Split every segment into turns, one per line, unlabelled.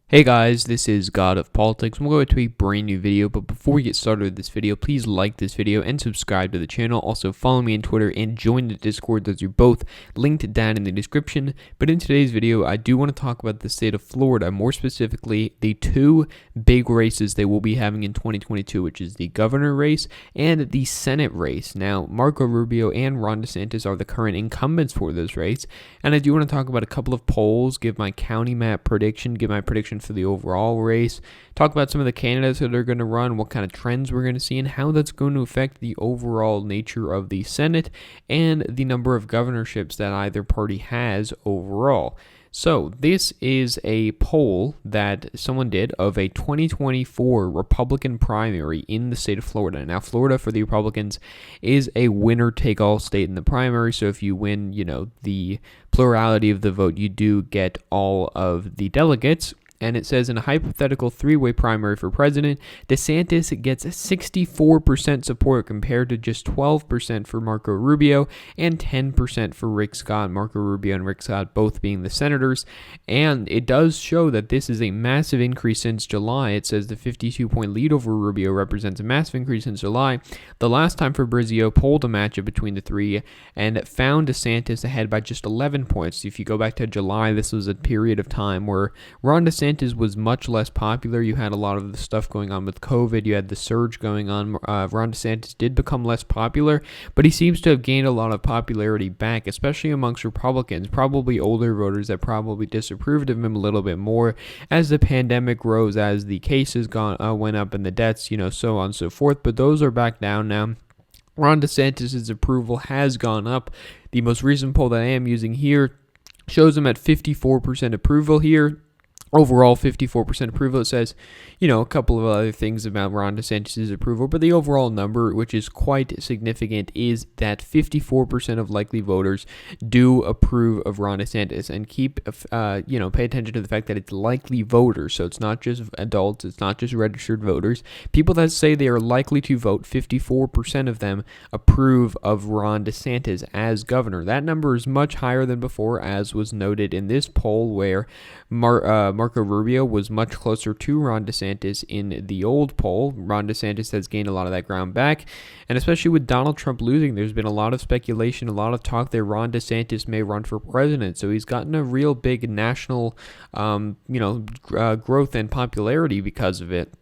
Hey guys, this is God of Politics. We'll go to a brand new video, but before we get started with this video, please like this video and subscribe to the channel. Also follow me on Twitter and join the Discord. Those are both linked down in the description. But in today's video, I do want to talk about the state of Florida, more specifically the two big races they will be having in 2022, which is the governor race and the Senate race. Now, Marco Rubio and Ron DeSantis are the current incumbents for this race, and I do want to talk about a couple of polls, give my county map prediction, give my prediction for the overall race, talk about some of the candidates that are going to run, what kind of trends we're going to see, and how that's going to affect the overall nature of the Senate and the number of governorships that either party has overall. So this is a poll that someone did of a 2024 Republican primary in the state of Florida. Now, Florida for the Republicans is a winner-take-all state in the primary. So if you win, the plurality of the vote, you do get all of the delegates. And it says in a hypothetical three-way primary for president, DeSantis gets 64% support compared to just 12% for Marco Rubio and 10% for Rick Scott. Marco Rubio and Rick Scott both being the senators. And it does show that this is a massive increase since July. It says the 52-point lead over Rubio represents a massive increase since July. The last time Fabrizio polled a matchup between the three and found DeSantis ahead by just 11 points. If you go back to July, this was a period of time where Ron DeSantis was much less popular. You had a lot of the stuff going on with COVID. You had the surge going on. Ron DeSantis did become less popular, but he seems to have gained a lot of popularity back, especially amongst Republicans, probably older voters that probably disapproved of him a little bit more as the pandemic rose, as the cases went up and the deaths, so on and so forth. But those are back down now. Ron DeSantis' approval has gone up. The most recent poll that I am using here shows him at 54% approval here. Overall, 54% approval. It says, a couple of other things about Ron DeSantis' approval, but the overall number, which is quite significant, is that 54% of likely voters do approve of Ron DeSantis. And pay attention to the fact that it's likely voters, so it's not just adults, it's not just registered voters. People that say they are likely to vote, 54% of them approve of Ron DeSantis as governor. That number is much higher than before, as was noted in this poll where Marco Rubio was much closer to Ron DeSantis in the old poll. Ron DeSantis has gained a lot of that ground back, and especially with Donald Trump losing, there's been a lot of speculation, a lot of talk that Ron DeSantis may run for president. So he's gotten a real big national, growth and popularity because of it.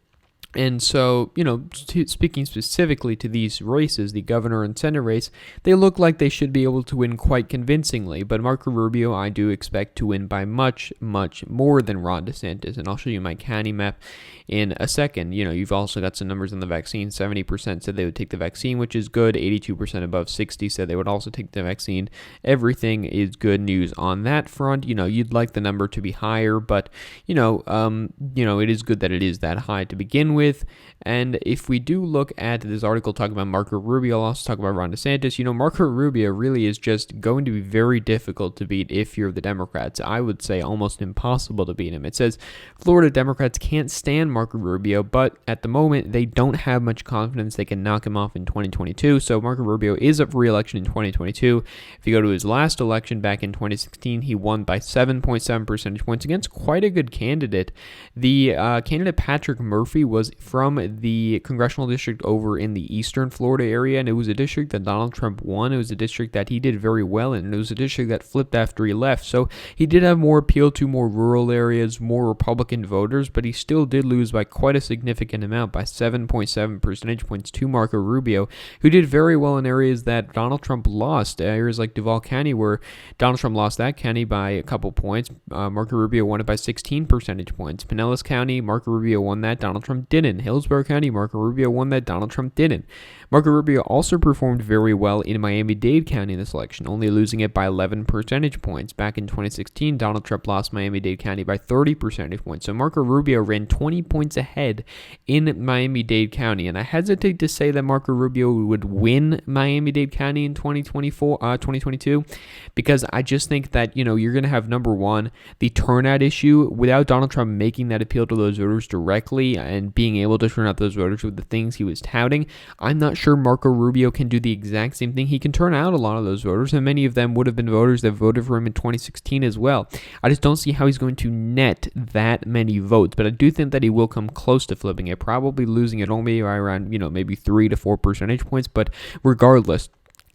And so, speaking specifically to these races, the governor and Senate race, they look like they should be able to win quite convincingly. But Marco Rubio, I do expect to win by much, much more than Ron DeSantis. And I'll show you my county map in a second. You've also got some numbers on the vaccine. 70% said they would take the vaccine, which is good. 82% above 60 said they would also take the vaccine. Everything is good news on that front. You'd like the number to be higher, but, it is good that it is that high to begin with. And if we do look at this article talking about Marco Rubio, I'll also talk about Ron DeSantis. Marco Rubio really is just going to be very difficult to beat if you're the Democrats. I would say almost impossible to beat him. It says Florida Democrats can't stand Marco Rubio, but at the moment they don't have much confidence they can knock him off in 2022. So Marco Rubio is up for re-election in 2022. If you go to his last election back in 2016, he won by 7.7 percentage points against quite a good candidate. The candidate Patrick Murphy was from the congressional district over in the eastern Florida area, and it was a district that Donald Trump won. It was a district that he did very well in, and it was a district that flipped after he left. So he did have more appeal to more rural areas, more Republican voters, but he still did lose by quite a significant amount, by 7.7 percentage points to Marco Rubio, who did very well in areas that Donald Trump lost, areas like Duval County, where Donald Trump lost that county by a couple points. Marco Rubio won it by 16 percentage points. Pinellas County, Marco Rubio won that, Donald Trump didn't. Hillsborough County, Marco Rubio won that, Donald Trump didn't. Marco Rubio also performed very well in Miami-Dade County in this election, only losing it by 11 percentage points. Back in 2016, Donald Trump lost Miami-Dade County by 30 percentage points. So Marco Rubio ran 20 points ahead in Miami-Dade County, and I hesitate to say that Marco Rubio would win Miami-Dade County in 2022, because I just think that, you're going to have, number one, the turnout issue without Donald Trump making that appeal to those voters directly and being able to turn out those voters with the things he was touting. I'm not not sure Marco Rubio can do the exact same thing. He can turn out a lot of those voters, and many of them would have been voters that voted for him in 2016 as well. I just don't see how he's going to net that many votes, but I do think that he will come close to flipping it, probably losing it only by around, maybe 3 to 4 percentage points, but regardless,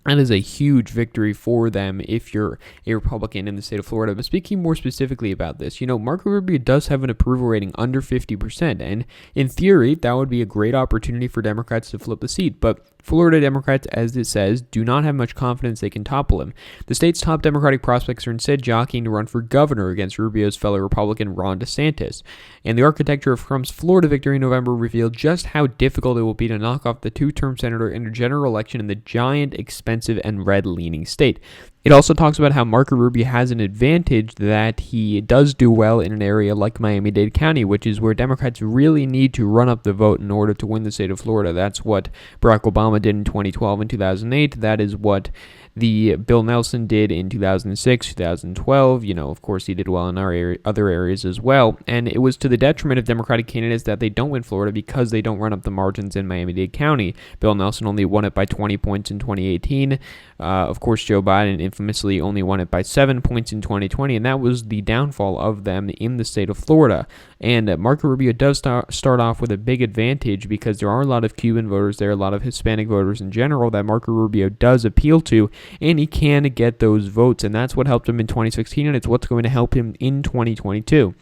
that is a huge victory for them if you're a Republican in the state of Florida. But speaking more specifically about this, Marco Rubio does have an approval rating under 50%, and in theory, that would be a great opportunity for Democrats to flip the seat. But Florida Democrats, as it says, do not have much confidence they can topple him. The state's top Democratic prospects are instead jockeying to run for governor against Rubio's fellow Republican Ron DeSantis. And the architecture of Trump's Florida victory in November revealed just how difficult it will be to knock off the two-term senator in a general election in the giant, expensive, and red-leaning state. It also talks about how Marco Rubio has an advantage that he does do well in an area like Miami-Dade County, which is where Democrats really need to run up the vote in order to win the state of Florida. That's what Barack Obama did in 2012 and 2008. That is what the Bill Nelson did in 2006, 2012. Of course, he did well in our other areas as well. And it was to the detriment of Democratic candidates that they don't win Florida because they don't run up the margins in Miami-Dade County. Bill Nelson only won it by 20 points in 2018. Of course, Joe Biden infamously only won it by 7 points in 2020, and that was the downfall of them in the state of Florida. And Marco Rubio does start off with a big advantage because there are a lot of Cuban voters there, a lot of Hispanic voters in general that Marco Rubio does appeal to, and he can get those votes, and that's what helped him in 2016, and it's what's going to help him in 2022.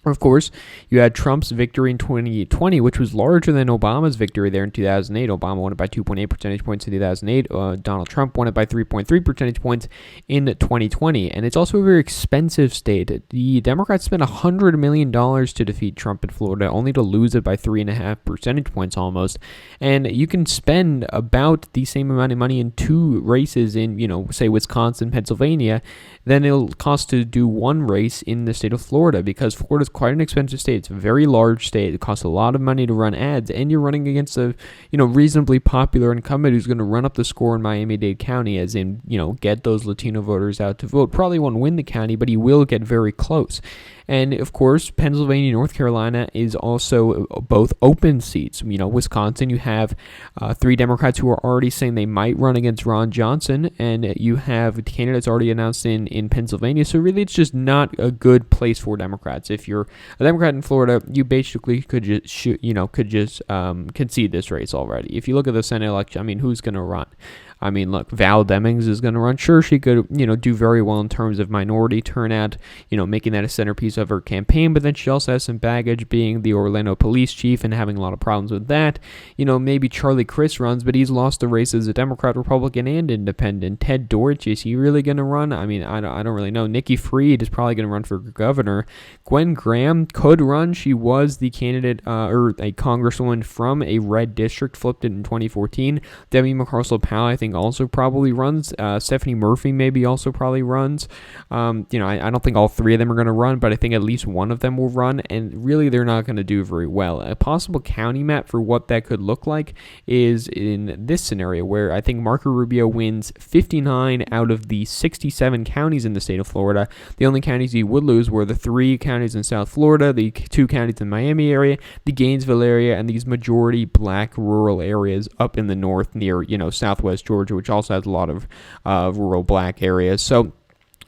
Of course, you had Trump's victory in 2020, which was larger than Obama's victory there in 2008. Obama won it by 2.8 percentage points in 2008. Donald Trump won it by 3.3 percentage points in 2020. And it's also a very expensive state. The Democrats spent $100 million to defeat Trump in Florida, only to lose it by 3.5 percentage points almost. And you can spend about the same amount of money in two races in, say, Wisconsin, Pennsylvania, than it'll cost to do one race in the state of Florida, because Florida's quite an expensive state. It's a very large state. It costs a lot of money to run ads, and you're running against a reasonably popular incumbent who's going to run up the score in Miami-Dade County, as in get those Latino voters out to vote. Probably won't win the county, but he will get very close. And of course, Pennsylvania, North Carolina is also both open seats. Wisconsin, you have 3 Democrats who are already saying they might run against Ron Johnson, and you have candidates already announced in Pennsylvania. So really, it's just not a good place for Democrats. If you're a Democrat in Florida, you basically could just concede this race already. If you look at the Senate election, who's going to run? Look, Val Demings is going to run. Sure, she could, do very well in terms of minority turnout, making that a centerpiece of her campaign, but then she also has some baggage being the Orlando police chief and having a lot of problems with that. Maybe Charlie Crist runs, but he's lost the race as a Democrat, Republican, and independent. Ted Dortch, is he really going to run? I don't really know. Nikki Fried is probably going to run for governor. Gwen Graham could run. She was the candidate, or a congresswoman from a red district, flipped it in 2014. Debbie McCarcel-Powell, I think, also probably runs. Stephanie Murphy maybe also probably runs. I don't think all 3 of them are going to run, but I think at least one of them will run, and really they're not going to do very well. A possible county map for what that could look like is in this scenario, where I think Marco Rubio wins 59 out of the 67 counties in the state of Florida. The only counties he would lose were the 3 counties in South Florida, the 2 counties in the Miami area, the Gainesville area, and these majority black rural areas up in the north near, Southwest Georgia, which also has a lot of rural black areas. So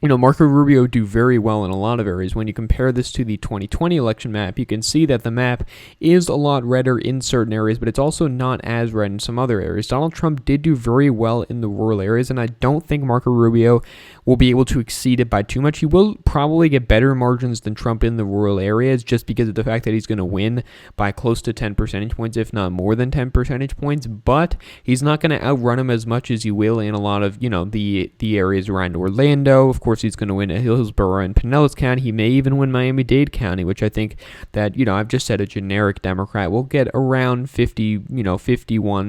Marco Rubio would do very well in a lot of areas. When you compare this to the 2020 election map, you can see that the map is a lot redder in certain areas, but it's also not as red in some other areas. Donald Trump did do very well in the rural areas, and I don't think Marco Rubio will be able to exceed it by too much. He will probably get better margins than Trump in the rural areas, just because of the fact that he's going to win by close to 10 percentage points, if not more than 10 percentage points, but he's not going to outrun him as much as he will in a lot of, the areas around Orlando. Of course, he's going to win at Hillsborough and Pinellas County. He may even win Miami-Dade County, which I think that, I've just said a generic Democrat will get around 51,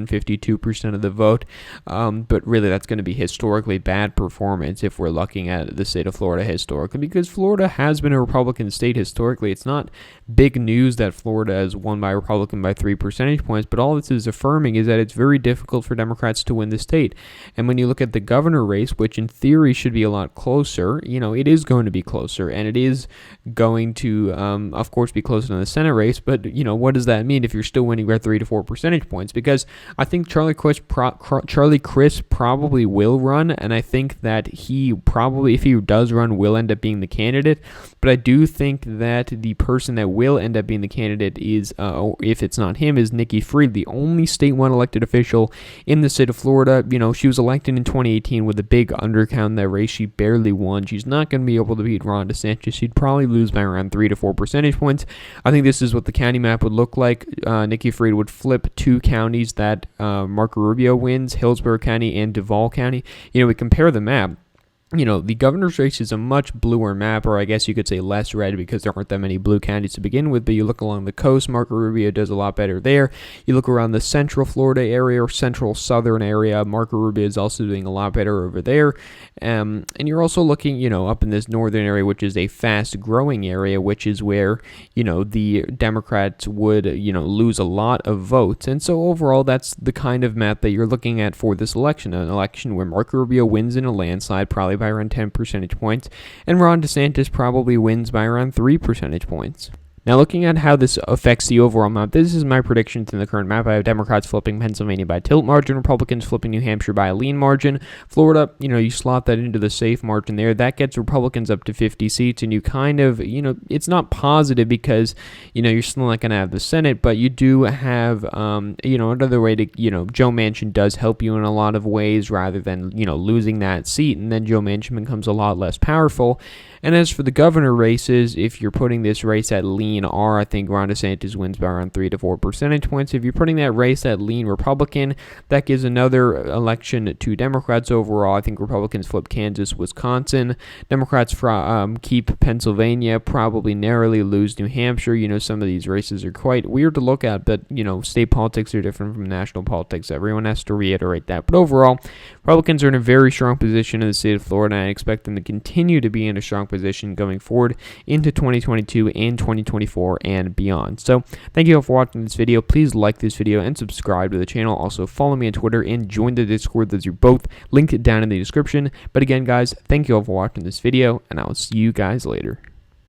52% of the vote. But really, that's going to be historically bad performance if we're looking at the state of Florida historically, because Florida has been a Republican state historically. It's not big news that Florida has won by a Republican by 3 percentage points, but all this is affirming is that it's very difficult for Democrats to win the state. And when you look at the governor race, which in theory should be a lot closer, closer, it is going to be closer, and it is going to, of course, be closer than the Senate race. But, what does that mean if you're still winning by 3 to 4 percentage points? Because I think Charlie Crist probably will run, and I think that he probably, if he does run, will end up being the candidate. But I do think that the person that will end up being the candidate is, if it's not him, is Nikki Fried, the only statewide elected official in the state of Florida. She was elected in 2018 with a big undercount in that race. She barely won. She's not going to be able to beat Ron DeSantis. She'd probably lose by around 3 to 4 percentage points. I think this is what the county map would look like. Nikki Fried would flip 2 counties that Marco Rubio wins, Hillsborough County and Duval County. We compare the map. The governor's race is a much bluer map, or I guess you could say less red, because there aren't that many blue counties to begin with. But you look along the coast, Marco Rubio does a lot better there. You look around the central Florida area or central southern area, Marco Rubio is also doing a lot better over there. And you're also looking, up in this northern area, which is a fast-growing area, which is where, the Democrats would, lose a lot of votes. And so overall, that's the kind of map that you're looking at for this election, an election where Marco Rubio wins in a landslide, probably by around 10 percentage points, and Ron DeSantis probably wins by around 3 percentage points. Now, looking at how this affects the overall map, this is my predictions in the current map. I have Democrats flipping Pennsylvania by a tilt margin, Republicans flipping New Hampshire by a lean margin. Florida, you slot that into the safe margin there. That gets Republicans up to 50 seats, and you kind of, it's not positive because, you're still not going to have the Senate, but you do have, another way to, Joe Manchin does help you in a lot of ways rather than, losing that seat, and then Joe Manchin becomes a lot less powerful. And as for the governor races, if you're putting this race at lean R, I think Ron DeSantis wins by around 3 to 4 percentage points. If you're putting that race at lean Republican, that gives another election to Democrats overall. I think Republicans flip Kansas, Wisconsin. Democrats keep Pennsylvania, probably narrowly lose New Hampshire. Some of these races are quite weird to look at, but, state politics are different from national politics. Everyone has to reiterate that. But overall, Republicans are in a very strong position in the state of Florida, and I expect them to continue to be in a strong position going forward into 2022 and 2024 and beyond. So thank you all for watching this video. Please like this video and subscribe to the channel. Also follow me on Twitter and join the Discord. Those are both linked down in the description. But again, guys, thank you all for watching this video, and I will see you guys later.